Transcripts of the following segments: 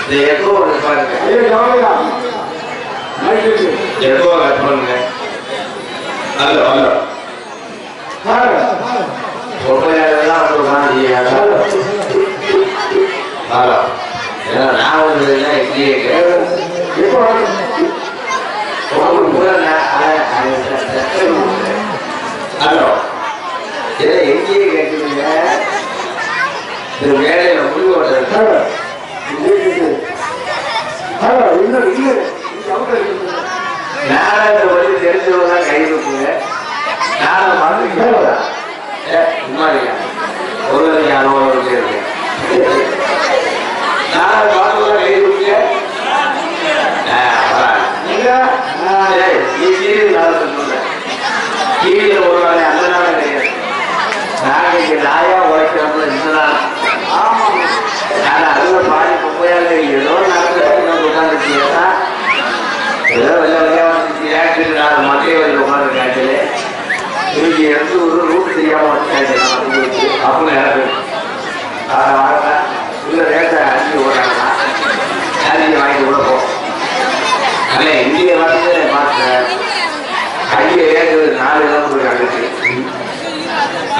இந்த எக்கோ பாருங்க, echo cut பண்ணுங்க. ஹலோ ஹலோ பொம்பளையாளெல்லாம் ஹலோ, ஏன்னா நான் ஒன்று இட்லியே ஹலோ, ஏன்னா எங்கேயே கேட்குறீங்க. இந்த வேலையில முடிவு நாடகத்தை பற்றி தெரிஞ்சவங்க கை கொடுக்குங்க. நாடகம் மறந்துட்டா ஒரு அனுபவம் இருக்கு. நாடகம் பார்த்து கை கொடுங்க. நீ சீரியல் நாடகம் சொல்ல டிவியில ஒரு வேலை அந்த நாடகம் கிடையாது. நாங்கள் இங்கே நாயா உழைக்கிறோம்ல இந்த நாள். ஆனால் அதுவும் பாதி பொம்மையால ஏதோ நடந்து உட்காந்துருக்கீங்கன்னா ஏதோ வெள்ள வெள்ளையா வந்துச்சு ஆக்சிடென்ட் நாலு மட்டையை வெளியில் உட்காந்துருக்காங்க. இன்னைக்கு எடுத்து ஒரு ரூட் தெரியாம வச்சுட்டாங்க. அவங்க எனக்கு இல்லை ரேட்டை அரிசி ஓடுறாங்கன்னா அரிசி வாங்கி கூட போ. அல்ல இந்திய வந்து மாற்ற அங்கே ரேட்டு 4 கிலோமீட்டர் அடிச்சு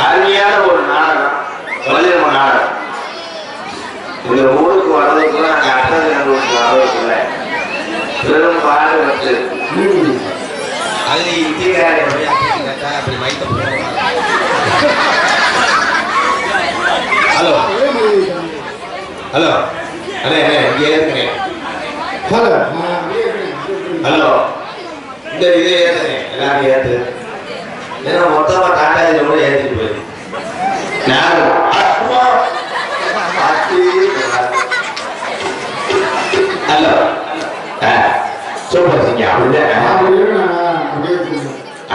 அருமையான ஒரு நாடகம், வலிமை நாடகம். இந்த ஊருக்கு வர்றதுக்குள்ள நாங்கள் அட்டது ஊருக்கு வர்றதுக்குள்ள பெரும் பாடுபட்டு அது இந்தியாரி ஹலோ ஹலோ அண்ணே இங்கே ஏற்றுனேன். ஹலோ ஹலோ, இந்த இதே ஏற்றுனேன். எல்லாரும் ஏற்று ஏன்னா மொத்தமாக டாட்டாஜில் கூட ஏற்றிட்டு போயிரு. ஹலோ சூப்பர் சிங்க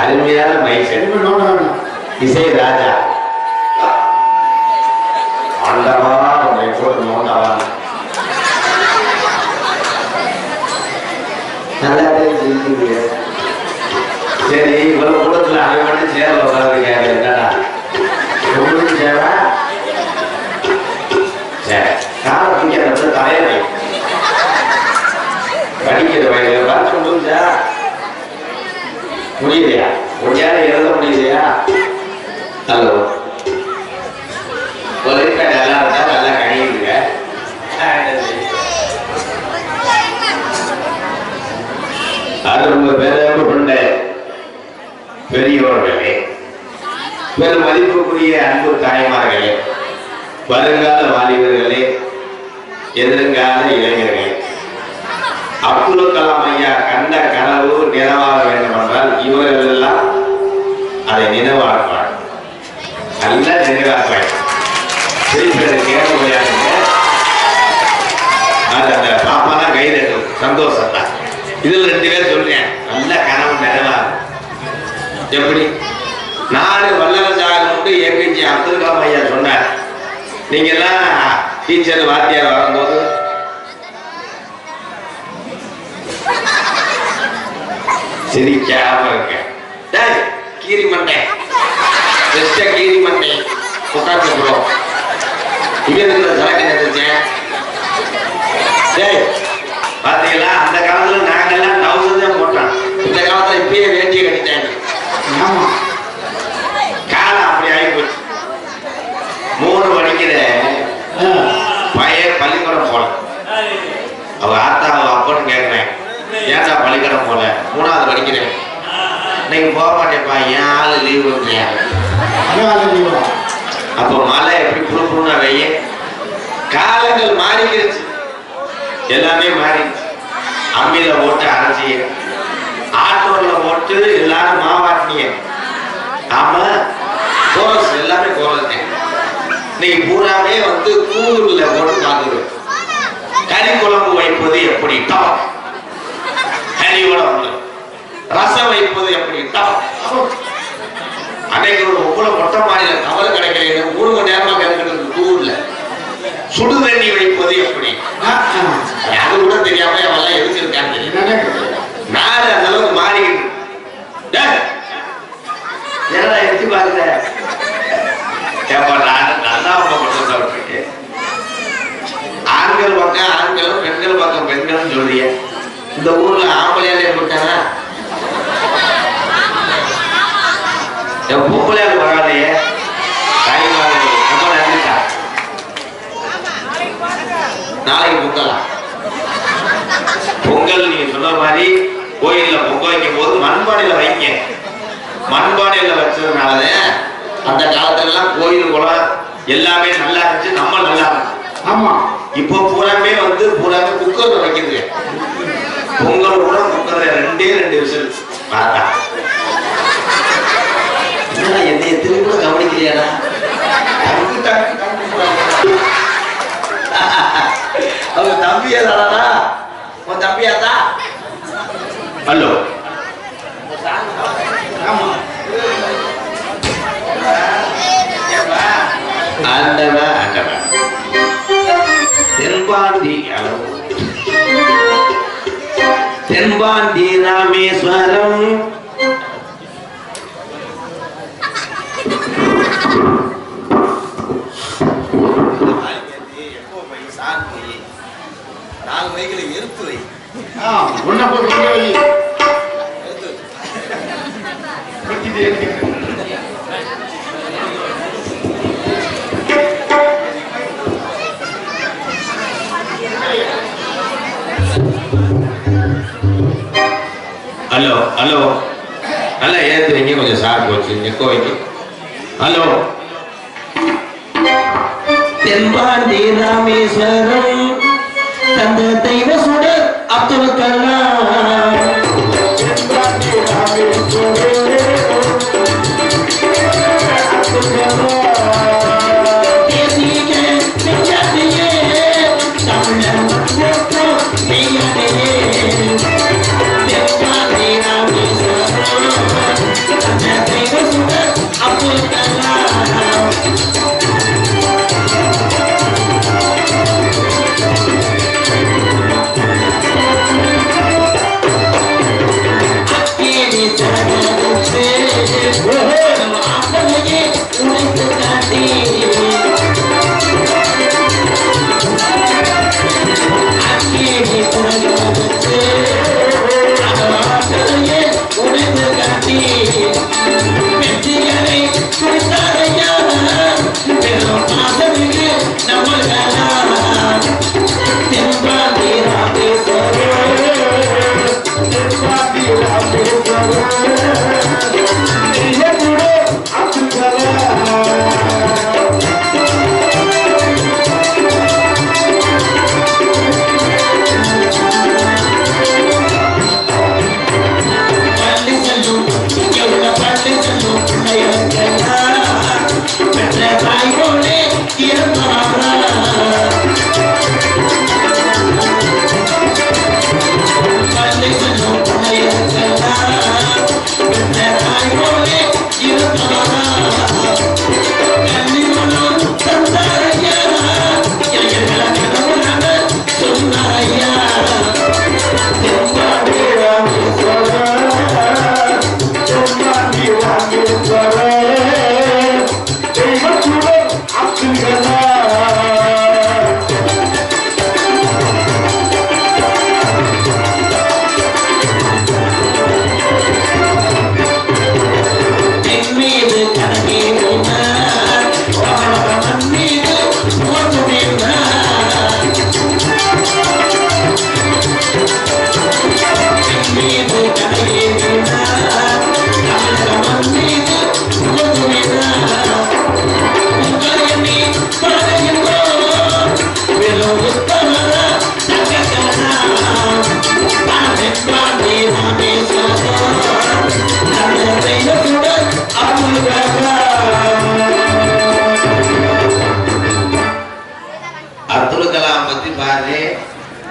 அருமையான மைசன் இசை ராஜா ஆண்டவா மோண்டவா நல்லா சரி. இவ்வளவு கூடத்தில் அதை மட்டும் சேர்ல உட்காந்து என்னடா உங்களுக்கு சேவை சரி. காலை பிடிக்காத தலையை படிக்கிற வயதுல சொல்லுங்க முடியலையா? உங்களால எழுத முடியலையா? ஹலோ ஒரு நல்லா இருந்தா நல்லா கழியுங்க. அது உங்க பேரம்பு கொண்ட பெரியோர்களே, பெரும் மதிப்புக்குரிய அன்பு தாய்மார்களே, வருங்கால வாலிபர்களே, எதிர்கால இளைஞர்களே, அப்துல் கலாம் ஐயா கண்ட கனவு நினைவாக வேண்டும் என்றால் இவர்கள் எல்லாம் அதை நினைவாக்குவார். நல்ல நினைவாக்குவார். அந்த பாப்பா தான் கைது சந்தோஷம் தான். இதுல 2 பேர் சொல்றேன். நல்ல கனவு நினைவாகும். எப்படி நாடு வல்லரசாக உண்டு ஏபிஜே அப்துல் கலாம் ஐயா சொன்னார். நீங்க எல்லாம் டீச்சர் வாத்தியார் வரும்போது சிரிக்காம இருக்க. கீரி மண்டை கீரி மண்டை உட்காந்துக்கிறோம். இங்க தலைக்கு நினைச்சேன். பாத்தீங்களா, அந்த காலத்துல நாங்கெல்லாம் டவுசர் தான் போட்டோம். இந்த காலத்துல இப்பயே வேட்டியை கட்டிட்டாங்க. காலம் அப்படி ஆகிப்போச்சு. 3 மணிக்கிற பையன் பள்ளிக்கூடம் போல. அவ ஆத்தா அவ அப்பன்னு கேட்கிறேன், ஏன்டா பள்ளிக்கூடம் போல? 3வது படிக்கிறேன். இன்னைக்கு போக மாட்டேன்ப்பா, ஏன் ஆளு லீவு இல்லையா? அப்போ மழை எப்படி புழுப்புழுன்னா வெய்ய. காலங்கள் மாறிக்கிடுச்சு, எல்லாமே மாறிடுச்சு. அம்மியில போட்டு அரைச்சிய, ஆட்டோல போட்டு எல்லாரும் மாவாட்டினிய. ஆமா, கோரஸ் எல்லாமே கோரஸ். இன்னைக்கு பூராமே வந்து கூறுல போட்டு பார்த்துருவேன். கறி குழம்பு வைப்பது எப்படி? கறியோட ரசம் வைப்பது எப்படி? அன்னைக்கு ஒரு ஒவ்வொரு மொட்டை மாடியில தவறு கிடைக்கல. 3 மணி நேரமா கேட்கிறது கூறுல. சுடு தண்ணி வைப்பது எப்படி? அது கூட தெரியாம அவெல்லாம் எதிர்த்திருக்காங்க. நாடு அந்த அளவுக்கு மாறிக்கிட்டு எடுத்து பாருங்க. நல்லா ஆண்கள் பக்கம் ஆண்களும் பெண்கள் பெண்கள்னு சொல்றீங்க. இந்த ஊர்ல ஆம்பளையாலே போட்டானா பொம்பளையால் வராதையே. நாளைக்கு பொங்கலாம். பொங்கல் நீங்க சொன்ன மாதிரி கோயில்ல பொங்கல் வைக்கும் போது மண்பானையில வைங்க. மண்பானையில வச்சதுனாலதான் அந்த காலத்துல எல்லாம் கோயில் குளம் எல்லாமே நல்லா இருந்துச்சு, நம்ம நல்லா இருந்துச்சு. ஆமா, இப்போ பூராமே பூராமே குக்கர்ல வைக்குது. பொங்கல் கூட குக்கர்ல 2 விசில் பார்த்தா என்னைய திரும்ப கூட கவனிக்கலையாடா. அவங்க தம்பியாதானா? உன் தம்பியாதா? ஹலோ, தென்பாண்டி ராமேஸ்வரம் எடுத்து வை. ஹலோ ஹலோ, நல்லா ஏத்து வைங்க, கொஞ்சம் சாப்பிட்டு வச்சு நிக்க வைங்க. ஹலோ, தென்பாண்டி ராமேஸ்வரம் தந்த தெய்வ சுடர் அப்துல் கலாம். தென்பாண்டி ராமேஸ்வரம்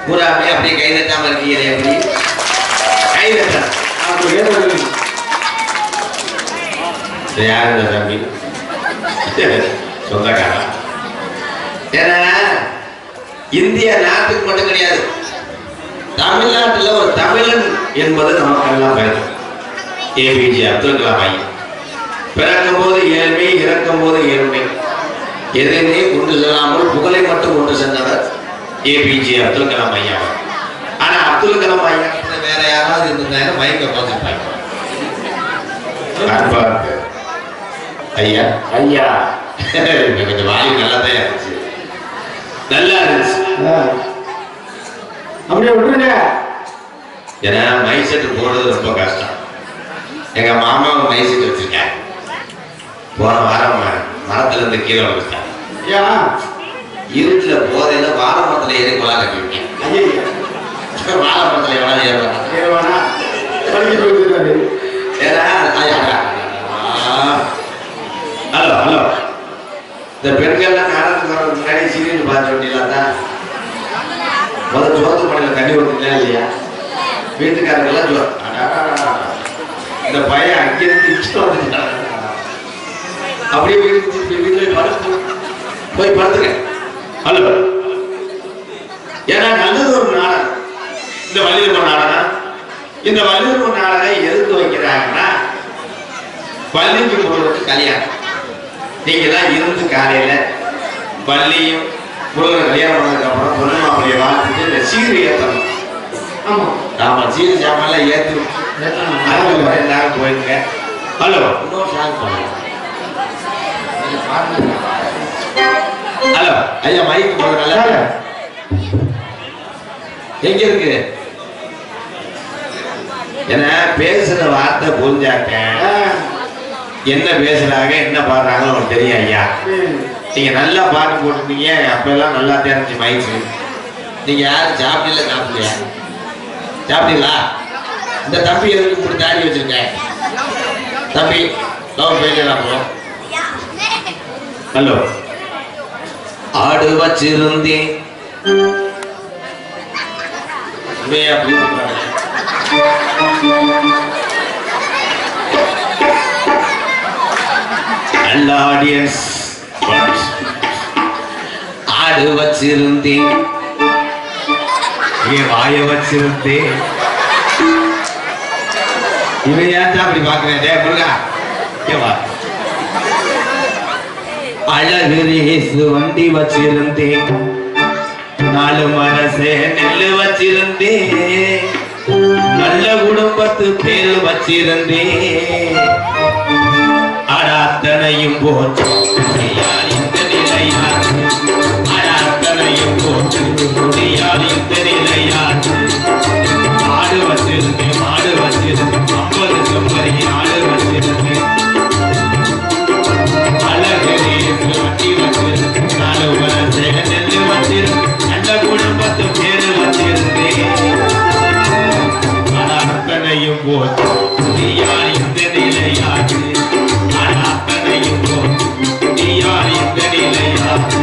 பூராமே அப்படியே கைதட்டாம இருக்கீங்க. எப்படி கைதட்ட யாரு தம்பி சொந்தக்காரா? ஏன்னா இந்திய நாட்டுக்கு மட்டும் கிடையாது, தமிழ்நாட்டில் ஒரு தமிழன் என்பது நமக்கெல்லாம் பெயர். ஏபிஜே அப்துல் கலாம் ஐயா பிறக்கும் போது ஏழ்மை, இறக்கும் போது ஏழ்மை, எதுவுமே கொண்டு செல்லாமல் புகழை மட்டும் கொண்டு சென்றவர் ஏபிஜே அப்துல் கலாம் ஐயா. அப்துல் கலாம் ஐயா வேற யாராவது இருந்தாங்க மைக்க பார்த்துருப்பாங்க. ஐயா ஐயா கொஞ்சம் வாயு நல்லா தான் இருந்துச்சு, நல்லா இருந்துச்சு. அப்படியே விட்டுருங்க. ஏன்னா மைக் செட்டு போடுறது ரொம்ப கஷ்டம். எங்க மாமாவை மைக் செட் வச்சிருக்காங்க. போன வாரம் மரத்துல இருந்து கீழே வந்துட்டாங்க. இருட்டுல போதையில வாழை மரத்துல ஏறி கொலா கட்டிவிட்டேன். வாழை மரத்துல எவ்வளவு ஏறுவானா ஹலோ ஹலோ இந்த பெண்கள்லாம் நாடகத்துக்கு வர்றதுக்கு முன்னாடி சீரியல் பார்த்து வேண்டியதான். முதல் சோத்து மணியில் தண்ணி ஊற்றுங்களா இல்லையா? வீட்டுக்காரங்கெல்லாம் இந்த பையன் அங்கிருந்து இஷ்டம் வந்துட்டாங்க. அப்படியே வீட்டுக்கு போய் படுத்துங்க. ஹலோ, ஏன்னா நல்லது ஒரு நாடகம். இந்த வள்ளியூர் நாடகம், இந்த வள்ளியூர் நாடகம் எதுக்கு வைக்கிறாங்கன்னா பள்ளிக்கு போடுறதுக்கு கல்யாணம். நீங்க தான் இருந்து காலையில பள்ளியும் முருகன் கல்யாணம் பண்ணதுக்கு அப்புறம் பொண்ணு மாப்பிளைய வாழ்த்துட்டு இந்த சீரு ஏற்றணும். ஆமா ஆமா, சீரு சாமான்லாம் ஏற்று எல்லாரும் போயிருங்க. ஹலோ, இன்னொரு சாங் பண்ணுங்க. ஹலோ ஐயா, மைக் போடுறல எங்க இருக்கு? ஏன்னா பேசுற வார்த்தை புரிஞ்சாக்க என்ன பேசுறாங்க என்ன பாடுறாங்க உங்களுக்கு தெரியும் ஐயா. நீங்க நல்லா பாட்டு போட்டுருந்தீங்க, அப்ப எல்லாம் நல்லா தெரிஞ்சு மைக்கு. நீங்க யாரும் சாப்பிடல சாப்பிடலையா? சாப்பிட்டீங்களா? இந்த தம்பி எதுக்கு இப்படி தாடி வச்சிருக்கேன்? தம்பி லவ் போயிடலாம். ஹலோ, ஆடு வச்சிருந்தேன் நல்ல ஆடியன்ஸ். ஆடு வச்சிருந்தேன், வாய வச்சிருந்தேன். இவன் ஏன் அப்படி பாக்குறேன்? அழகு ரேசு வண்டி வச்சிருந்தேன், 4 மனசே நெல்லு வச்சிருந்தேன், நல்ல குடும்பத்து பேரு வச்சிருந்தேன். அடாத்தனையும் போச்சு இந்த நிலையாச்சு, அடாத்தனையும் போச்சு இந்த நிலையாச்சு. ஆடு வச்சிருந்தேன், மாடு வச்சிருந்தேன், 50 செம்பரி ஆடு வச்சிருந்தேன். அழகு ரேசு வண்டி வச்சிருந்தேன், 4 மனசே நெல்லு வச்சிருந்தேன், நல்ல குடும்பத்து பேரு வச்சிருந்தேன். அடாத்தனையும் போச்சு இந்த நிலையாச்சு, அடாத்தனையும் போச்சு இந்த நிலையாச்சு.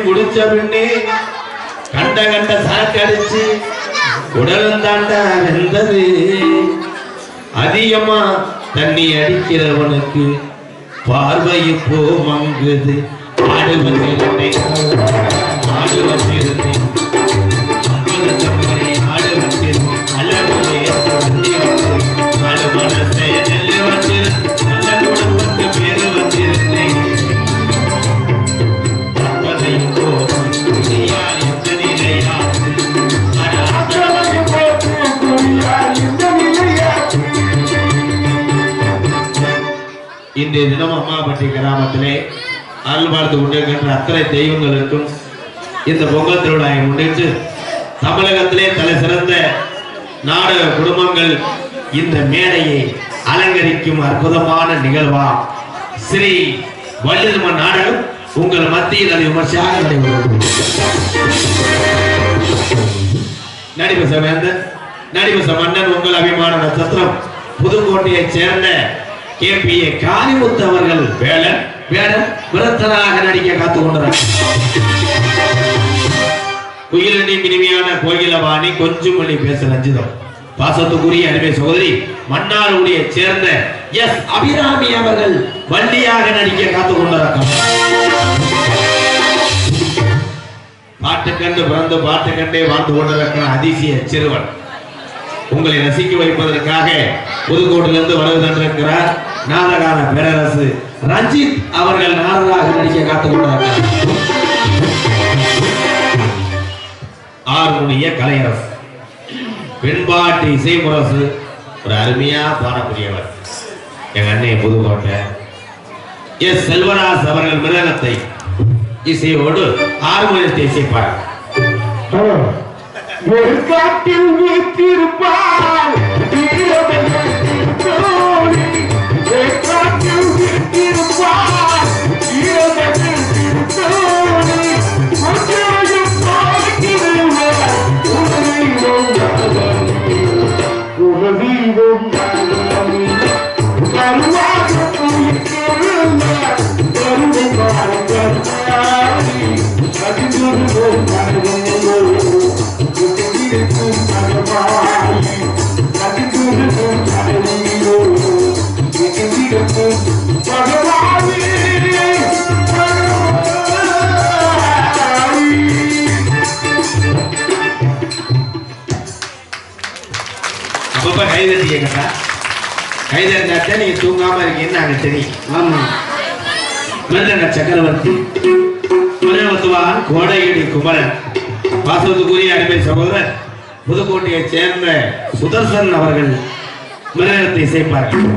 முடிச்ச பின்னே கண்ட கண்ட சாக்கடிச்சு உடலும் தாண்டா வெந்தது. அதிகமா தண்ணி அடிக்கிறவனுக்கு பார்வை இப்போ மங்குது. ஆடு வச்சிருந்தேன், ஆடு வச்சிருந்தேன், 50 செம்பரி ஆடு வச்சிருந்தேன், நல்ல மனசை நெல்லு வச்சிருந்தேன், நல்ல குடும்பத்து பேரு வச்சிருந்தேன். இன்றைய தினம் அம்மாபட்டி கிராமத்திலே அருள் பார்த்து கொண்டிருக்கின்ற அத்தனை தெய்வங்களுக்கும் இந்த பொங்கல் திருவிழாவை முன்னிட்டு தமிழகத்திலே தலை சிறந்த நாடக குடும்பங்கள் இந்த மேடையை அலங்கரிக்கும் அற்புதமான நிகழ்வா ஸ்ரீ வள்ளியம்மன் நாடகம் உங்கள் மத்தியில் அதை விமர்சையாக நடைபெறும். நடிபச வேந்தன் நடிபச மன்னன் உங்கள் அபிமான நட்சத்திரம் புதுக்கோட்டையைச் சேர்ந்த KPA காளிமுத்து அவர்கள் வேடன் விரத்தனாக நடிக்க காத்துக் கொண்டார். குயிலணி இனிமையான கோகிலவாணி கொஞ்சம் மொழி பேச ரஞ்சிதம் பாசத்துக்குரிய அருமை சகோதரி மன்னாருடைய சேர்ந்த அபிராமி அவர்கள் வள்ளியாக நடிக்க காத்துக் கொண்டார். பாட்டு கண்டு பிறந்து பாட்டு கண்டே வாழ்ந்து கொண்டிருக்கிற அதிசய சிறுவன் உங்களை ரசிக்க வைப்பதற்காக புதுக்கோட்டிலிருந்து வருகை தந்திருக்கிறார் நாடகான பேரரசு ரஞ்சித் அவர்கள் நாடகாக நடிக்க காத்துக் கொண்டிருக்கிறார். ஆறுமுனிய கலையரசு பெண்பாட்டு இசை முரசு ஒரு அருமையா பாடக்கூடியவர் எங்க அண்ணே புதுக்கோட்டை செல்வராஜ் அவர்கள் மிருகத்தை இசையோடு ஆறுமுகத்தை இசைப்பார். ஒரு காட்டில் வீட்டிருப்பார் கைதா நீங்க தூங்காம இருக்கீங்கன்னு நாங்க தெரியும். ஆமா மன்னன சக்கரவர்த்தி மனவத்துவான் கோடையடி குமரன் பாசத்துக்குரிய அடிமை சகோதரர் புதுக்கோட்டையைச் சேர்ந்த சுதர்சன் அவர்கள் மிருகத்தை இசைப்பார்கள்.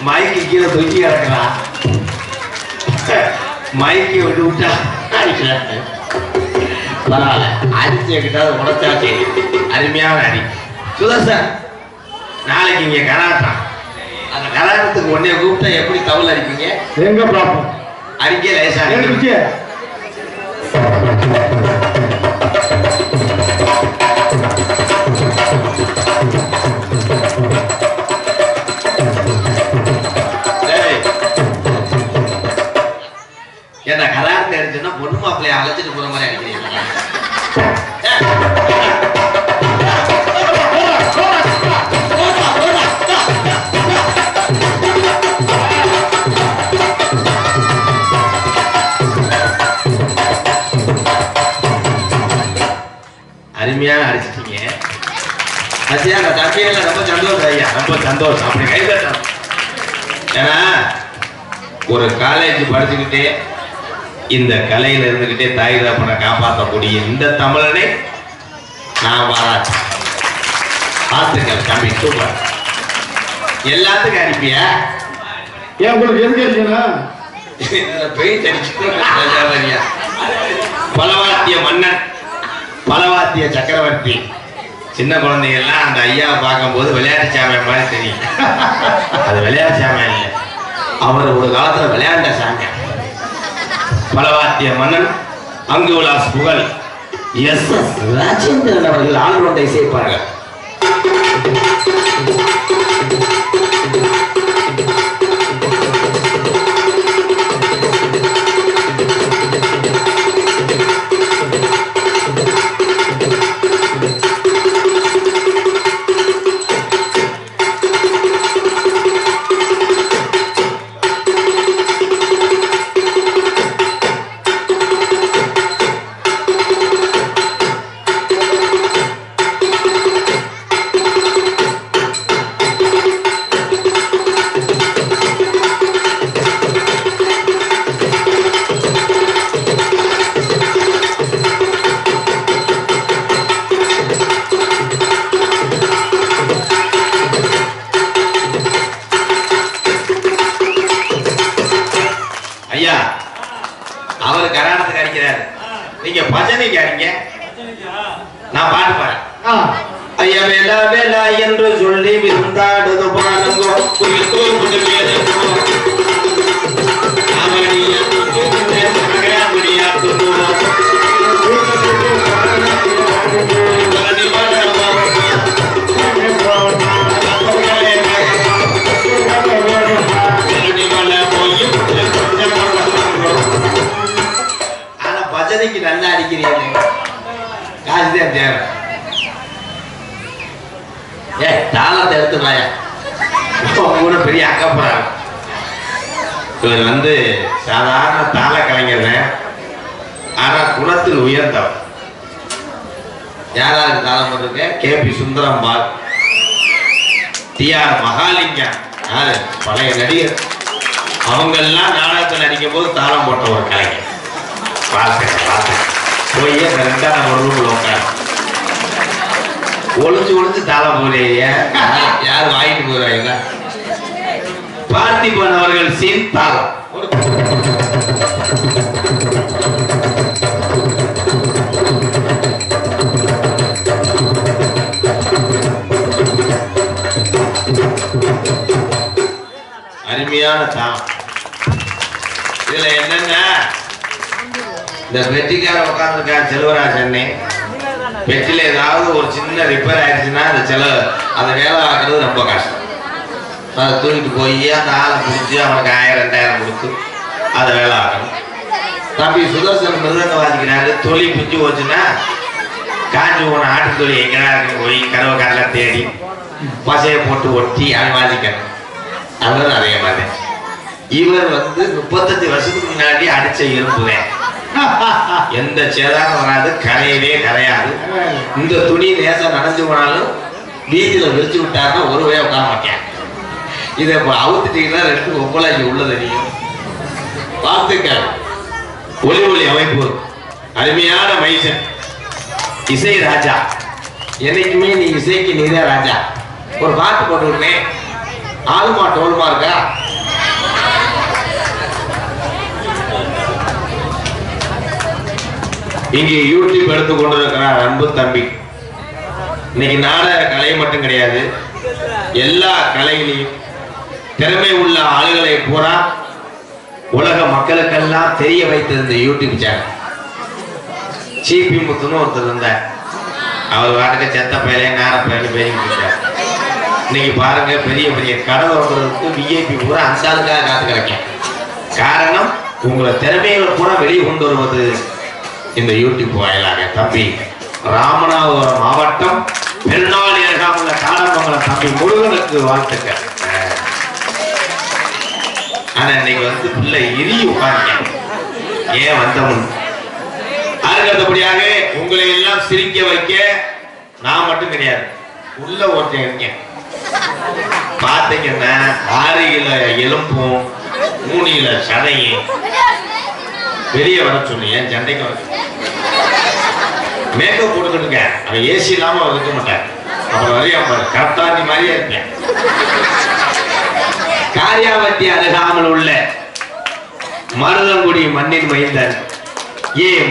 மைக்கு கீழே தொங்கி கிடக்குறான். மைக்கு விட்டு விட்டா பரவாயில்ல, அடிச்சு கிட்டாவது உடச்சா சரி. அருமையான அடி சுதர்சன். நாளைக்கு இங்க கராட்டம், அந்த கராட்டத்துக்கு உடனே கூப்பிட்டா எப்படி தவள் அடிப்பீங்க? எங்க பாப்போம் அடிக்க லேசா அடிக்க. என்ன கராட்டை அடிச்சுன்னா பொண்ணு மாப்பிள்ளைய அழைச்சிட்டு போற மாதிரி அடிக்கிறீங்க. அருமையாக அடிச்சிட்டீங்க. அச்சியா அந்த தம்பியெல்லாம் ரொம்ப சந்தோஷம் ஐயா, ரொம்ப சந்தோஷம். அப்படி கைதட்டணும். ஏன்னா ஒரு காலேஜ் படிச்சுக்கிட்டே இந்த கலையில இருந்துகிட்டே தாய் தகப்பனை காப்பாற்றக்கூடிய இந்த தமிழனை நான் பாராட்டேன். பார்த்துக்கள் தம்பி, சூப்பர். எல்லாத்துக்கும் அனுப்பியா? ஏன் உங்களுக்கு எதுக்கு அடிக்கனா? பெயிண்ட் அடிச்சு பலவாத்திய மன்னன், பலவாத்திய சக்கரவர்த்தி. சின்ன குழந்தைங்க எல்லாம் அந்த ஐயாவை பார்க்கும்போது விளையாட்டு சாமியா மாதிரி தெரியும். அது விளையாட்டு சாமியா இல்லை, அவர் ஒரு காலத்துல விளையாண்ட சாமியா. பலவாத்திய மன்னன் அங்கு விலாஸ் புகழ் எஸ் ராஜேந்திரன் அவர்கள் ஆல்ரவுண்டை இசைப்பார்கள். அவர் கராட்டத்துக்கு அடிக்கிறாரு, நீங்க பஜனைக்கு அடிங்க. நான் பாட்டு பாடுறேன். ஐயா வேலா வேலா என்று சொல்லி விருந்தாடுது பாருங்கோ, பஜனைக்கு நல்லா அடிக்கிறீங்க, காசுதான் தேவை. தாளத்தை எடுத்துனாயா கூட பெரிய அக்கப்படுறாங்க. இவர் வந்து சாதாரண தாள கலைஞர், ஆனா குணத்தில் உயர்ந்தவர். யாராருக்கு தாளம் போட்டிருக்க? KP சுந்தரம்பாள், TR மகாலிங்கம், யாரு பழைய நடிகர். அவங்க எல்லாம் நாடகத்தில் நடிக்கும் போது தாளம் போட்ட ஒரு கலைஞர். பார்த்து போய் அந்த 2ஆம் நம்பர் ரூம்ல உட்காரு, ஒளிஞ்சு ஒளிஞ்சு தாளம் போறீங்க. யார் வாங்கிட்டு போறாங்க? பார்த்திபன் அவர்கள் சீன் தாளம். அருமையான தாளம். இதுல என்னென்ன, இந்த பெட்டிக்கார உட்கார்ந்துருக்கார் செல்வராஜ். பெட்டில ஏதாவது ஒரு சின்ன ரிப்பேர் ஆயிடுச்சுன்னா அதை வேலை ஆக்குறது ரொம்ப கஷ்டம். அதை தூக்கிட்டு போய் அந்த ஆளை பிடிச்சி அவனுக்கு 1000-2000 கொடுத்து அதை வேலை ஆகணும். தம்பி சுதர்சன் மிருதங்க வாசிக்கிறாரு, தொழில் பிச்சு போச்சுன்னா காஞ்சி போன ஆட்டுத்தொழி எங்கடா இருக்கு போய் கதவை கடல தேடி பசையை போட்டு ஒட்டி அவன் வாசிக்கணும். அதுவும் அதே மாதிரி இவர் 35 வருஷத்துக்கு முன்னாடி அடிச்ச இரும்புவேன், எந்த சேதாரம் வராது, கரையவே கரையாது. இந்த துணி லேசா நனைஞ்சு போனாலும் வீதியில விரிச்சு விட்டாருன்னா ஒரு வே உட்கார மாட்டேன். இதை இப்போ அவுத்துட்டீங்கன்னா 2 ஒப்பலாக்கி உள்ள தெரியும். பார்த்துக்க. ஒளி ஒளி அமைப்பு அருமையான மைசன், இசை ராஜா. என்னைக்குமே நீ இசைக்கு நீதான் ராஜா. ஒரு பாட்டு போட்டு விடுனேன், ஆளுமா டோல்மா இருக்கா? இங்கே யூடியூப் எடுத்து கொண்டு இருக்கிறார் அன்பு தம்பி. இன்னைக்கு நாடக கலை மட்டும் கிடையாது, எல்லா கலையிலையும் திறமை உள்ள ஆளுகளை பூரா உலக மக்களுக்கெல்லாம் தெரிய வைத்திருந்த யூடியூப் சேனல். சிபி முத்துன்னு ஒருத்தர் இருந்தார். அவர் வாட்டுக்கு செத்த பயிலே நேர பயில பேசிக்கிட்டு இருந்தார். இன்னைக்கு பாருங்க, பெரிய பெரிய கடை ஓட்டுறதுக்கு விஐபி பூரா அந்த ஆளுக்காக காத்து கிடைக்கும். காரணம், உங்களை திறமைகளை பூரா வெளியே கொண்டு வருவது இந்த யூடியூப் வாயிலாக. தம்பி ராமநாதபுரம் மாவட்டம் பெருநாள் அருகாமுள்ள காடமங்கலம் தம்பி முருகனுக்கு வாழ்த்துக்கள். ஆனா இன்னைக்கு பிள்ளை இறுகி உட்கார்ங்க. ஏன் வந்தவன் அதுக்கடுத்தபடியாக உங்களை எல்லாம் சிரிக்க வைக்க நான் மட்டும் கிடையாது, உள்ள ஒருத்தன் இருக்கேன். பார்த்தீங்கன்னா 6 கிலோ எலும்பும் 3 கிலோ சதையும் வெளியே வர சொல்லி என் சண்டைக்கு வர மேக்கப் போட்டுக்கிட்டுங்க. அவன் ஏசி இல்லாம இருக்க மாட்டான். அப்புறம் வரையா கரெக்டா நீ மாதிரியே இருப்பேன். காரியாவத்தி அருகாமல் உள்ள மருதங்குடி மண்ணின் மைந்தன்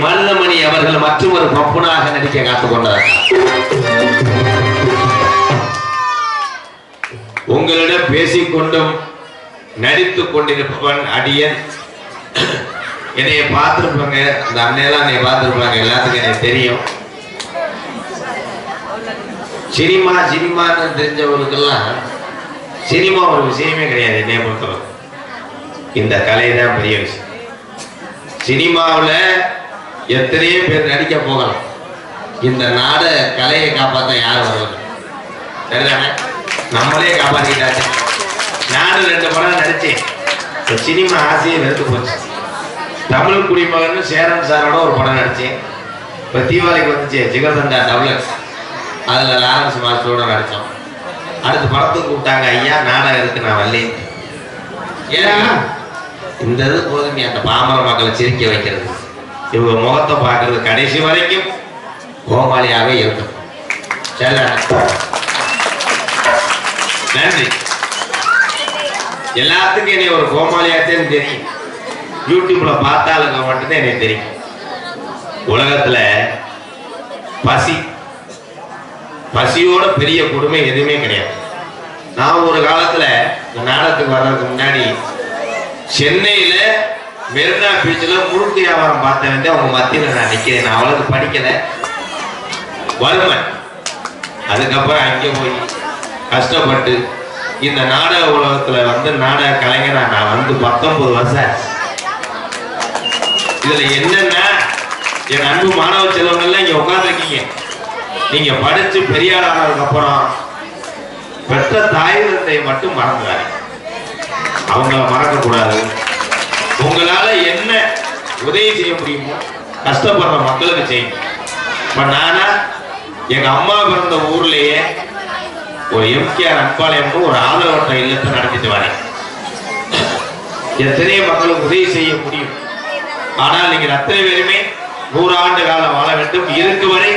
மருதமணி அவர்கள் மற்றொரு பப்புனாக நடிக்க காத்துக் கொண்டார். உங்களிடம் பேசிக்கொண்டும் நடித்துக் கொண்டிருப்பவன் அடியன். என்னைய பார்த்திருப்பாங்க, அந்த அன்னையெல்லாம் என்னை பார்த்திருப்பாங்க, எல்லாத்துக்கும் எனக்கு தெரியும். சினிமான்னு தெரிஞ்சவர்களுக்கெல்லாம் சினிமா ஒரு விஷயமே கிடையாது. என்னைய பொறுத்தவரை இந்த கலை தான் பெரிய விஷயம். சினிமாவில் எத்தனையோ பேர் நடிக்க போகலாம், இந்த நாட கலையை காப்பாற்ற யார் வருவது? சரிதானே? நம்மளே காப்பாற்றிக்கிட்டாச்சு. நானும் 2 படம் நடிச்சேன். சினிமா ஆசையை வெறுத்து போச்சு. தமிழ் குடிமகன் சேரன் சாரோட ஒரு படம் நடிச்சேன். இப்போ தீபாவளிக்கு வந்துச்சு ஜிகர்தண்டா டபுள்எக்ஸ், அதில் லாரன்ஸ் மாஸ்டரோட நடித்தோம். அடுத்த படத்துக்கு கூப்பிட்டாங்க, ஐயா நாடகம் இருக்கு நான் வரல. ஏன்னா இந்த இது போதுமே அந்த பாமர மக்களை சிரிக்க வைக்கிறது, இவங்க முகத்தை பார்க்கறது கடைசி வரைக்கும் கோமாளியாகவே இருக்கும். நன்றி. எல்லாத்துக்கும் என்னை ஒரு கோமாளியாகத்தான் தெரியும். யூடியூப்ல பார்த்தாலுங்க மட்டும்தான் எனக்கு தெரியும். உலகத்துல பசியோட பெரிய கொடுமை எதுவுமே கிடையாது. நான் ஒரு காலத்துல இந்த நாடகத்துக்கு வர்றதுக்கு முன்னாடி சென்னையில மெரினா பீச்சில் முறுக்கு வியாபாரம் பார்த்தேன். அவங்க மத்தியில் நான் நிற்கிறேன். நான் அவளுக்கு படிக்கல, வறுமை. அதுக்கப்புறம் அங்கே போய் கஷ்டப்பட்டு இந்த நாடக உலகத்துல நாடக கலைஞரா நான் 19 வருஷம். இதுல என்னன்னா, என் அன்பு மாணவ செல்வங்கள்லாம் இங்க உட்கார்ந்துருக்கீங்க. நீங்க படிச்சு பெரியார் ஆனதுக்கு அப்புறம் பெற்ற தாய் தந்தை மட்டும் மறந்துடாது. அவங்கள மறக்க கூடாது. உங்களால என்ன உதவி செய்ய முடியுமோ கஷ்டப்படுற மக்களுக்கு செய்யும். இப்ப நானா எங்க அம்மா பிறந்த ஊர்லயே ஒரு எம்கேஆர் அன்பாளையம் ஒரு ஆதரவற்ற இல்லத்தை நடத்திட்டு வரேன். எத்தனையோ மக்களுக்கு உதவி செய்ய முடியும். ஆனால் நீங்கள் அத்தனை பேருமே 100 ஆண்டு காலம் வாழ வேண்டும். இருக்கு வரை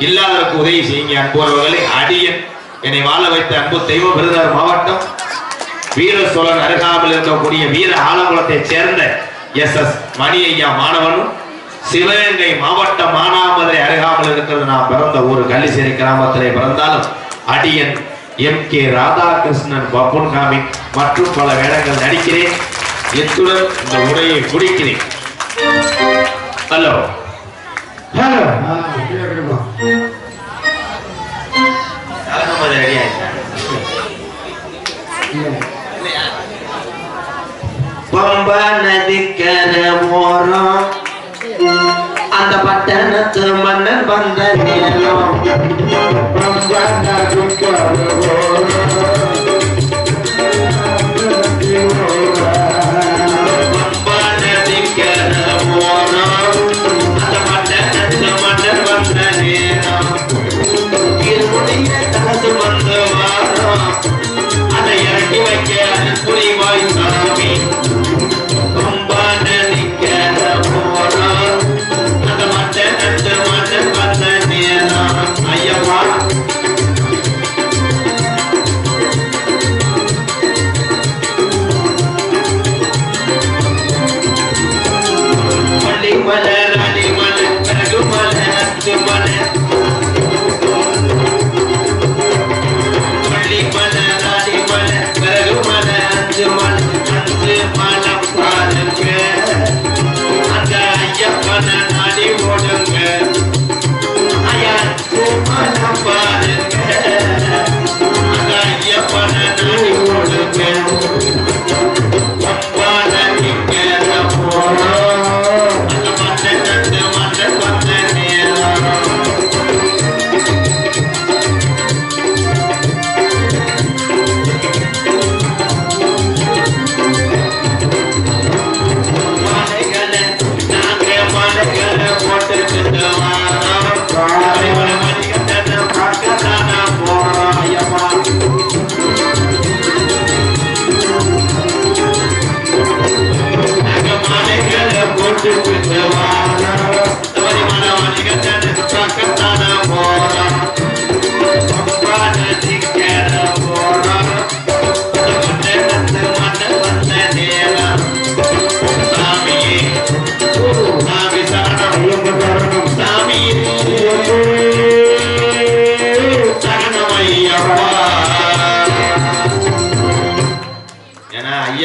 இல்லாதவருக்கு உதவி செய்யுங்க அன்புறவர்களை. அடியன் என்னை வாழ வைத்த அன்பு தெய்வம் விருதுநகர் மாவட்டம் வீர சோழன் அருகாமல் இருக்கக்கூடிய வீர ஆலங்குளத்தை சேர்ந்த SS மணி ஐயா மாணவனும், சிவகங்கை மாவட்டம் மானாமதுரை அருகாமல் இருக்கிறது நான் பிறந்த ஊர் கள்ளிசேரி கிராமத்திலே பிறந்தாலும் அடியன் MK ராதாகிருஷ்ணன் பப்புன் காமிக் மற்றும் பல வேடங்கள் நடிக்கிறேன். இத்துடன் இந்த உரையை குடிக்கிறேன். ஹலோ ஹலோ பம்பா நதிக்கரை ஓரம் அந்த பட்டணத்து மன்னன் வந்த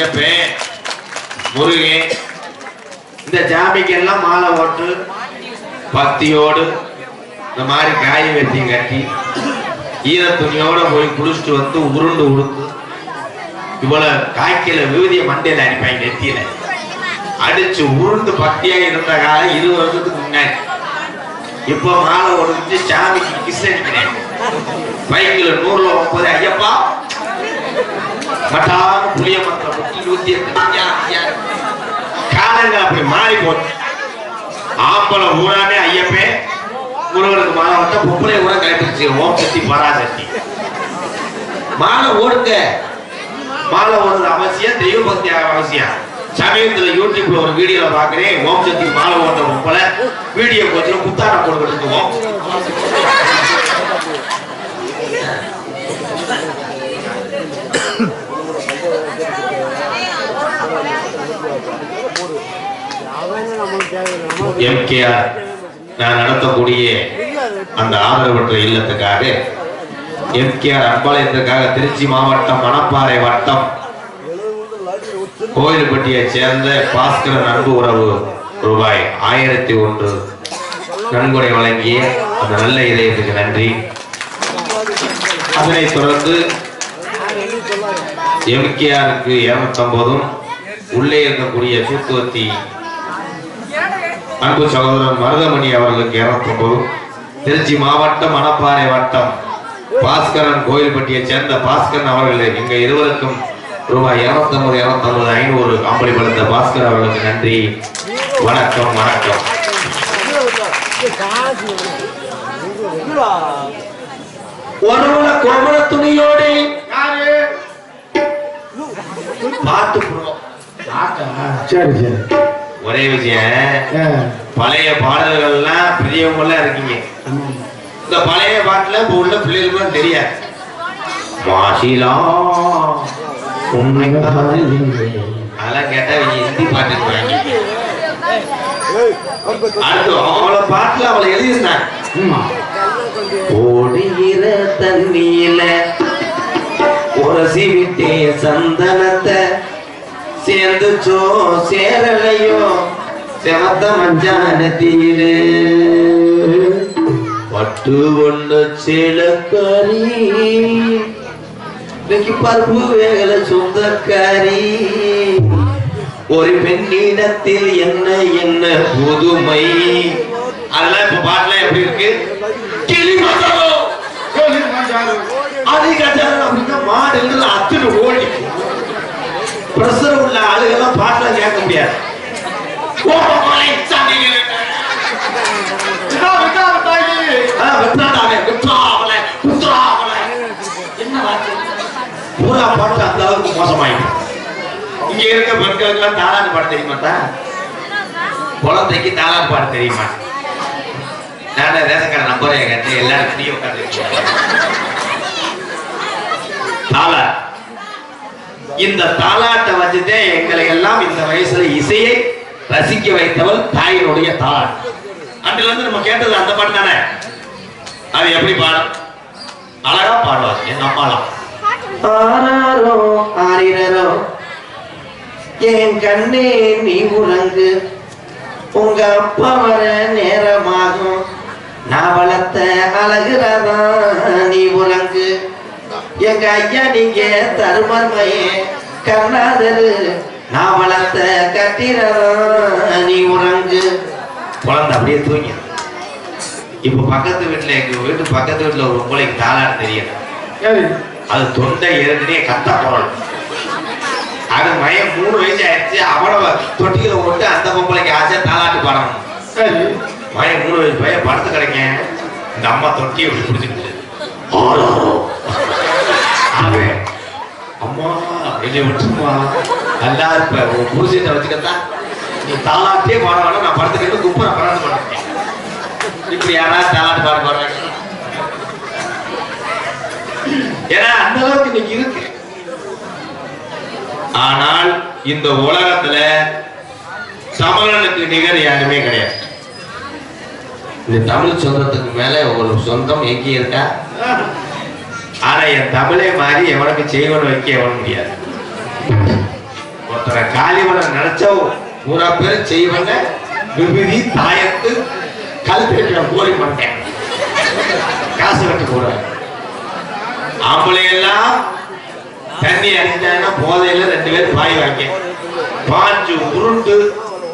ஐயப்பன், முருகன், இந்த ஜாமிக்கெல்லாம் மாலை போட்டு பக்தியோடு இந்த மாதிரி காய வெட்டி கட்டி ஈர துணியோட போய் குளிச்சுட்டு வந்து உருண்டு உடுத்து இவ்வளவு காய்க்கல விபூதிய மண்டையில அடிப்பாங்க, நெத்தியில அடிச்சு உருண்டு பக்தியா இருந்த காலம் 20 வருஷத்துக்கு முன்னாடி. இப்ப மாலை ஒடிச்சு சாமிக்கு கிஸ் அடிக்கிறேன். பைக்கில் 100ல 30 ஐயப்பா மட்டான புளிய மரத்தை முட்டி 108 காலங்கள் அப்படி மாறி போச்சு. ஆம்பளை ஊரானே ஐயப்பே முருகனுக்கு மாலை வந்தா பொம்பளை கூட கலைப்பிடிச்சு ஓம் சக்தி பராசக்தி. மாலை ஓடுங்க, மாலை ஓடுறது அவசியம், தெய்வ பக்தி அவசியம். சமயத்துல யூடியூப்ல ஒரு வீடியோல பாக்குறேன், ஓம் சக்தி மாலை ஓடுற பொம்பளை வீடியோ கொஞ்சம் குத்தாட போட்டுக்கிட்டு ஓம் எம்கேஆர் நான் நடத்தக்கூடிய அந்த ஆதரவற்ற இல்லத்துக்காக எம்கேஆர் அன்பாலயத்திற்காக திருச்சி மாவட்டம் மணப்பாறை வட்டம் கோயில்பட்டியை சேர்ந்த பாஸ்கரன் அன்பு உறவு ரூபாய் 1001 நன்கொடை வழங்கிய அந்த நல்ல இதயத்துக்கு நன்றி. அதனைத் தொடர்ந்து எம்கேஆருக்கு 250 உள்ளே இருக்கக்கூடிய சூத்துவத்தி அன்பு சகோதரன் மருதமணி அவர்களுக்கு 250, திருச்சி மாவட்டம் மணப்பாறை வட்டம் பாஸ்கரன் கோயில்பட்டியை சேர்ந்த பாஸ்கரன் அவர்கள் எங்க இருவருக்கும் ரூபாய் 250 500 காம்பளி படுத்த பாஸ்கர் அவர்களுக்கு நன்றி. வணக்கம் வணக்கம். ஒருவன கோமண துணியோடு பாட்டு சரி சரி. ஒரே விஷயம், பழைய பாடல்கள்லாம் பெரியவங்க இருக்கீங்க. இந்த பழைய பாட்டுல இப்ப உள்ள பிள்ளைகளுக்கு தெரியாது. வாசிலா அதெல்லாம் கேட்டா ஹிந்தி பாட்டு அடுத்து அவளை பாட்டுல அவளை எழுதிருந்தாங்க. ஓடுகிற தண்ணியில உரசி விட்டே சந்தனத்தை சேர்ந்துச்சோ சேரலையோ செவத்த மஞ்சானத்திலே பட்டு ஒண்ணு சேலக்காரி இன்னைக்கு பருப்பு வேகல சொந்தக்காரி ஒரு பெண்ணிடத்தில் என்ன என்ன புதுமை. அதெல்லாம் இப்ப பாட்டுல எப்படி இருக்கு? கிளி மசாலோ அது கட்டாரு அப்படின்னா மாடுகள் அத்துட்டு ஓடி பிரஷர் உள்ள ஆளுகள்லாம் பாட்டுல கேட்க முடியாது. பூரா பாட்டு அந்த அளவுக்கு மோசமாயிடும். இங்க இருக்க பெண்களுக்கு தாளாட்டு பாட தெரியுமாட்டா? குழந்தைக்கு தாளாட்டு பாட தெரியுமா? நான் ரேஷன் கடை நம்பரே கேட்டு எல்லாரும் நீ உட்காந்து தாளா இந்த தாளாட்டை வச்சுட்டே எங்களை எல்லாம் இந்த வயசுல இசையை ரசிக்க வைத்தவள் தாயினுடைய தாளாட்டு. அன்றில இருந்து நம்ம கேட்டது அந்த பாட்டு தானே. அது எப்படி பாடும்? அழகா பாடுவார் என் அம்மாலாம். ஆராரோ ஆரிரரோ என் கண்ணே நீ உறங்கு, உங்க அப்பா வர நேரமாகும், நான் வளர்த்த அழகுறதா நீ உறங்கு, எங்க ஐயா நீங்க தருமர்மையே கர்ணாதரு, நான் வளர்த்த கட்டிரதா நீ உறங்கு. குழந்தை அப்படியே தூங்கி. இப்ப பக்கத்து வீட்டுல எங்க வீட்டு பக்கத்து வீட்டுல ஒரு பிள்ளைக்கு தாளாட்டு தெரியல. அது தொண்டை ஏற்கனவே கத்த குரல். அது மயம் 3 வயசு ஆயிடுச்சு. அவளை தொட்டிகளை போட்டு அந்த பொம்பளைக்கு ஆசை தாளாட்டு பாடணும். மயம் 3 வயசு பையன் படுத்து கிடைக்க இந்த அம்மா தொட்டியை அப்படி பிடிச்சிக்கிட்டு அம்மா என்னை விட்டுருமா நல்லா இருப்ப உன் புருஷத்தை வச்சுக்கத்தான் நீ தாளாட்டே பாட வேணும், நான் படுத்துக்கிட்டு குப்பை பராது பண்ணுறேன். இப்படி யாராவது தாளாட்டு பாட போறாங்க. ஏன்னா அந்த அளவுக்கு இன்னைக்கு இருக்கு. ஆனால் இந்த உலகத்துல தமிழனுக்கு நிகர் யாருமே கிடையாது. இந்த தமிழ் சொந்தத்துக்கு மேல ஒரு சொந்தம் எங்கே இருக்கா? ஆனா என் தமிழை மாதிரி எவனுக்கு செய்வன் வைக்க எவன் முடியாது. காளிமணம் நினைச்சா பூரா பேர் செய்வங்க விபதி தாயத்து கல்பேற்ற கோரி மாட்டேன் காசு கட்டு போறாங்க. ஆம்பளை எல்லாம் தண்ணி அடிச்சாங்கன்னா போதையில 2 பேர் பாய் வாங்க பாஞ்சு உருண்டு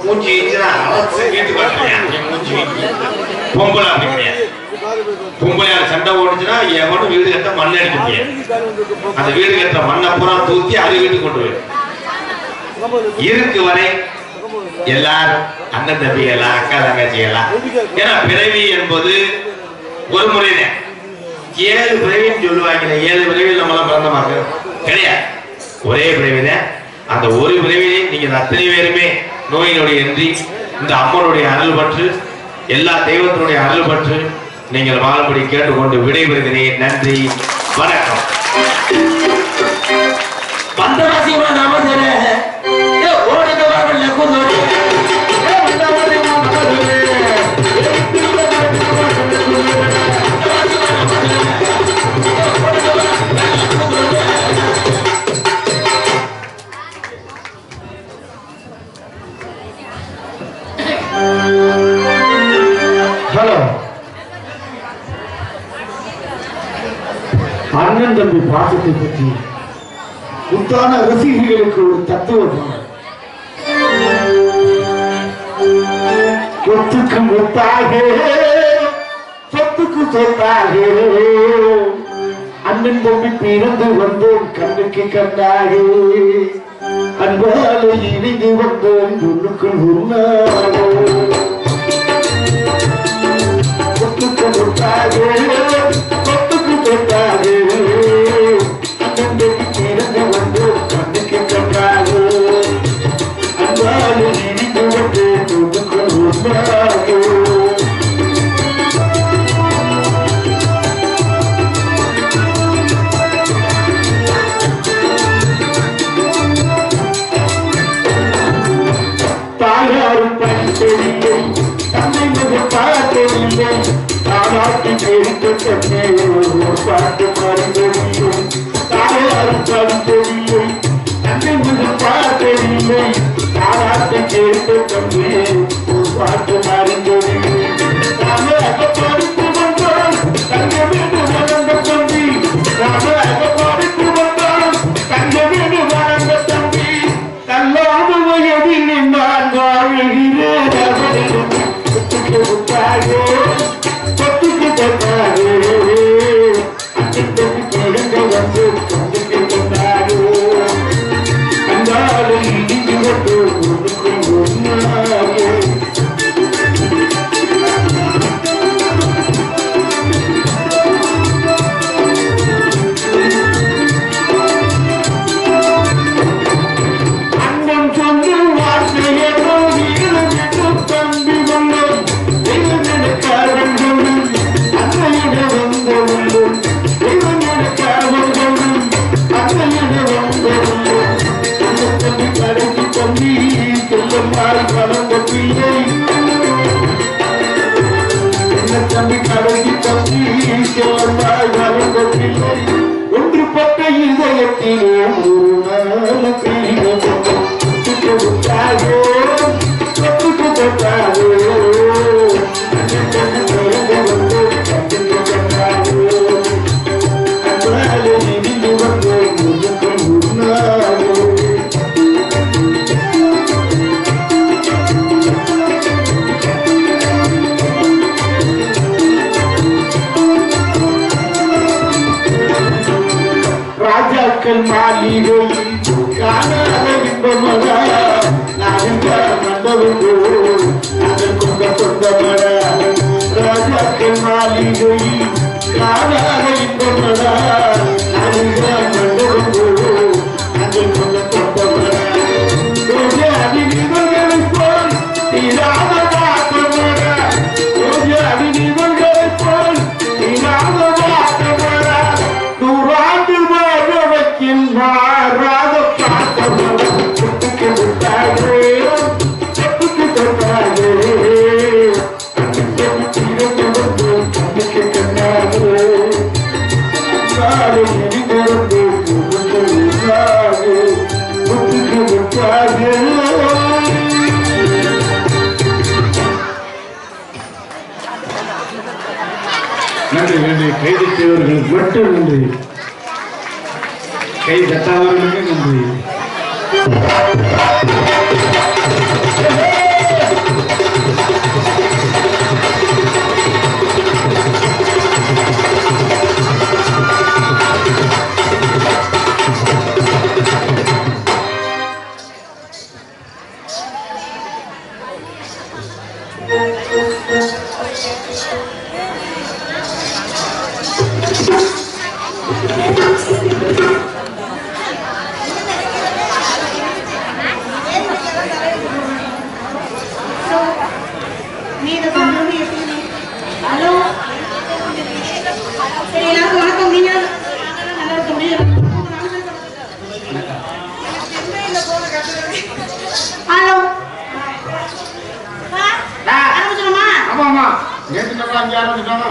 மூஞ்சி வச்சுனா அரசு வீட்டுக்கு வரலையா மூஞ்சி வைக்க பொம்பளை அப்படி கிடையாது. பொம்பளையால் சண்டை ஓடுச்சுன்னா எவனும் வீடு கட்ட மண்ணை அடிக்க முடியாது. அந்த வீடு கட்டுற மண்ணை பூரா தூக்கி அது வீட்டுக்கு கொண்டு போயிடும். இருக்கு வரை எல்லாரும் அண்ணன் தம்பி எல்லாம் அக்கா தங்கச்சி எல்லாம். ஏன்னா பிறவி என்பது ஒரு முறைதான். 7 பிறவின்னு சொல்லுவாங்க. 7 பிறவியில் நம்மளாம் பிறந்தமாக்க கிடையாது. ஒரே பிறவிதான். அந்த ஒரு பிறவியை நீங்க அத்தனை பேருமே நோயினுடைய இன்றி இந்த அம்மனுடைய அருள் பற்று எல்லா தெய்வத்தினுடைய அருள் பற்று நீங்கள் வாழும்படி கேட்டுக்கொண்டு விடைபெறுகிறேன். நன்றி, வணக்கம். அண்ணன் தம்பி பாசத்தை பற்றி உத்தான ரசிகர்களுக்கு ஒரு தத்துவம். சொத்துக்கு முத்தாக சொத்துக்கு சொத்தாக அண்ணன் தம்பி பிறந்து வந்தோம் கண்ணுக்கு கண்ணாக அன்பால இணைந்து வந்தோம் உள்ளுக்குள் உருளாக சொத்துக்கு முத்தாக சொத்துக்கு சொத்தாக அண்ணன் தம்பி பிறந்து வந்தோம் கண்ணுக்கு கண்ணாக அன்பால இணைந்து வந்தோம் உள்ளுக்குள் உருளாக தாயாரும் படித்ததில்லை தந்தை மகன் பார்த்ததில்லை தாராட்டி தெரிந்தே ஒரு பாட்டு மறந்ததில்லை தாயாரும் படித்ததில்லை தந்தை மகன் பார்த்ததில்லை தாராட்டி தெரிந்தே ஒரு பாட்டு மறந்ததில்லை தாயாக படித்து வந்தால் தங்க வீடு வளர்ந்த தம்பி தாயாக படித்து வந்தால் தங்க வீடு வளர்ந்த தம்பி தள்ளாத வயதில் நான் வாழ்கிறேன் சொத்துக்கு முத்தாக சொத்துக்கு சொத்தாக அச்சத்துக்கு கிழங்க வந்து சொத்துக்கு சொத்தாக அந்தாலும் இடிந்து வந்து ஒன்றுக்கு ஒன்றாக ஒன்றுபட்ட இதயத்திலே ஒரு நாள் சொத்துக்கு முத்தாக சொத்துக்கு சொத்தாக ராஜாக்கள் மாளிகை காணாத இன்பமடா நாங்கள் மண்டபோ நாங்கள் கொண்ட சொந்தமடா ராஜாக்கள் மாளிகை காணாத இன்பமடா நாங்கள் மண்டபோ நாங்கள் கொண்ட சொந்தமடா அடிநிவர்களை போல் தீராத வாக்கமடா அடிநிவர்களை போல் தீராத வாக்கமடா நூறாண்டு மாறாத பாட்டமடா சொத்துக்கு முத்தாக சொத்துக்கு சொத்தாக கண்ணுக்கு கண்ணாக காலை எரிந்து வந்து சொத்துக்கு முத்தாக நன்றி. கை தட்டியவர்களுக்கு மட்டும் நன்றி. கை தட்டாதவர்களுக்கு நன்றி. நேற்று 5 ஆரம்பிச்சாங்க.